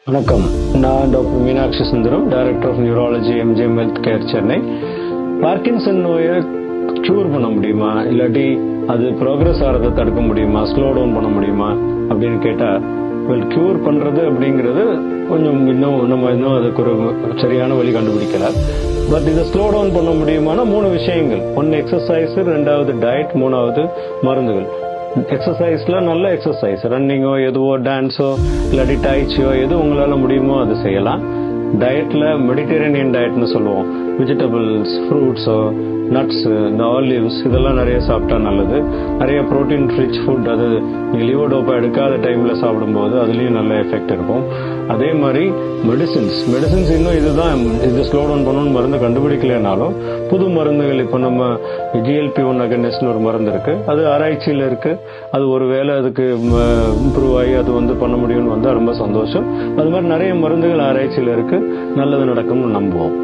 வணக்கம். நான் doctor Meenakshi Sundaram, director of neurology, MGM health care, Chennai. Parkinson நோயை கியூர் பண்ண முடியுமா, இல்லாட்டி அது ப்ரோக்ரஸ் ஆகிறத தடுக்க முடியுமா, ஸ்லோ டவுன் பண்ண முடியுமா அப்படின்னு கேட்டா, கியூர் பண்றது அப்படிங்கிறது கொஞ்சம் இன்னும் அதுக்கு ஒரு சரியான வழி கண்டுபிடிக்கல. பட் இதை ஸ்லோ டவுன் பண்ண முடியுமானா 3 விஷயங்கள். ஒன்னு எக்ஸசைஸ், 2வது டயட், 3வது மருந்துகள். எக்ஸசைஸ்ல நல்ல எக்ஸசைஸ், ரன்னிங்கோ எதுவோ, டான்ஸோ இல்லாட்டி டைச்சியோ எது உங்களால முடியுமோ அது செய்யலாம். டயட்ல மெடிட்டரேனியன் டயட்னு சொல்லுவோம். வெஜிடபிள்ஸ், ஃப்ரூட்ஸோ, நட்ஸ், இந்த ஆலிவ்ஸ் இதெல்லாம் நிறைய சாப்பிட்டா நல்லது. நிறைய ப்ரோட்டீன் ரிச் ஃபுட், அது லிவோடோப்பா எடுக்காத டைம்ல சாப்பிடும்போது அதுலயும் நல்ல எஃபெக்ட் இருக்கும். அதே மாதிரி மெடிசின்ஸ் இன்னும் இது ஸ்லோ டவுன் பண்ணணும்னு மருந்து கண்டுபிடிக்கலனாலும் புது மருந்துகள், இப்போ நம்ம GLP-1 அகனிஸ்ட்னு ஒரு மருந்து இருக்கு, அது ஆராய்ச்சியில இருக்கு. அது ஒரு வேளை அதுக்கு இம்ப்ரூவ் ஆகி அது பண்ண முடியும்னு வந்தா ரொம்ப சந்தோஷம். அது மாதிரி நிறைய மருந்துகள் ஆராய்ச்சியில இருக்கு. நல்லது நடக்கும்னு நம்புவோம்.